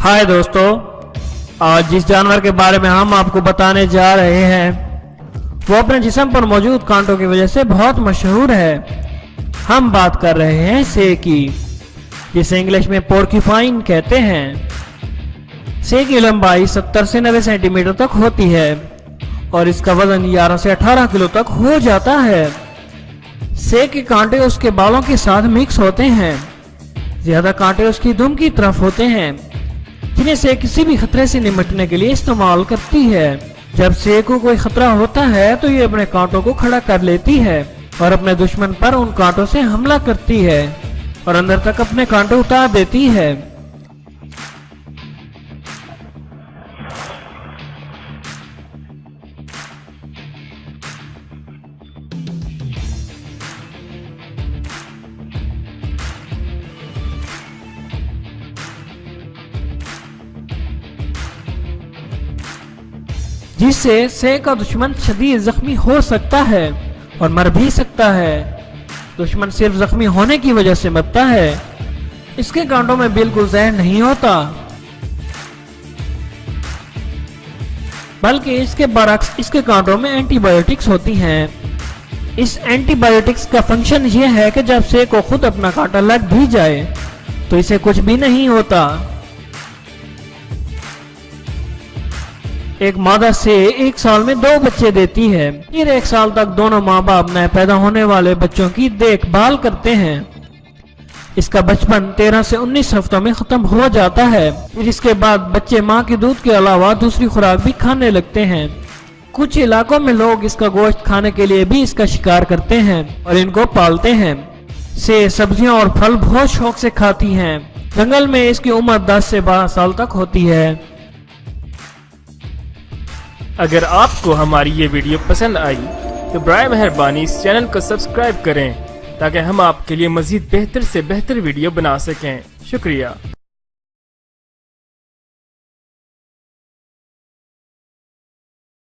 हाय दोस्तों, आज जिस जानवर के बारे में हम आपको बताने जा रहे हैं वो अपने जिस्म पर मौजूद कांटों की वजह से बहुत मशहूर है। हम बात कर रहे हैं सेह की, जिसे इंग्लिश में पोर्क्यूपाइन कहते हैं। सेह की लंबाई 70 से 90 सेंटीमीटर तक होती है और इसका वजन 11 से 18 किलो तक हो जाता है। सेह के कांटे उसके बालों के साथ मिक्स होते हैं। ज्यादा कांटे उसकी दुम की तरफ होते हैं, जिन्हें सेह किसी भी खतरे से निपटने के लिए इस्तेमाल करती है। जब सेह को कोई खतरा होता है तो ये अपने कांटों को खड़ा कर लेती है और अपने दुश्मन पर उन कांटों से हमला करती है और अंदर तक अपने कांटे उतार देती है। जिससे सेह का दुश्मन शदीद जख्मी हो सकता है और मर भी सकता है। दुश्मन सिर्फ जख्मी होने की वजह से मरता है, इसके कांटों में बिल्कुल जहर नहीं होता, बल्कि इसके बरक्स इसके कांटों में एंटीबायोटिक्स होती हैं। इस एंटीबायोटिक्स का फंक्शन यह है कि जब सेह को खुद अपना कांटा लग भी जाए तो इसे कुछ भी नहीं होता। एक मादा सेह एक साल में 2 बच्चे देती है। फिर 1 साल तक दोनों माँ बाप नए पैदा होने वाले बच्चों की देखभाल करते हैं। इसका बचपन 13 से 19 हफ्तों में खत्म हो जाता है। फिर इसके बाद बच्चे माँ के दूध के अलावा दूसरी खुराक भी खाने लगते हैं। कुछ इलाकों में लोग इसका गोश्त खाने के लिए भी इसका शिकार करते हैं और इनको पालते हैं। सेह सब्जियां और फल बहुत शौक से खाती हैं। जंगल में इसकी उम्र 10 से 12 साल तक होती है। अगर आपको हमारी ये वीडियो पसंद आई तो बराए मेहरबानी इस चैनल को सब्सक्राइब करें ताकि हम आपके लिए मजीद बेहतर से बेहतर वीडियो बना सकें। शुक्रिया।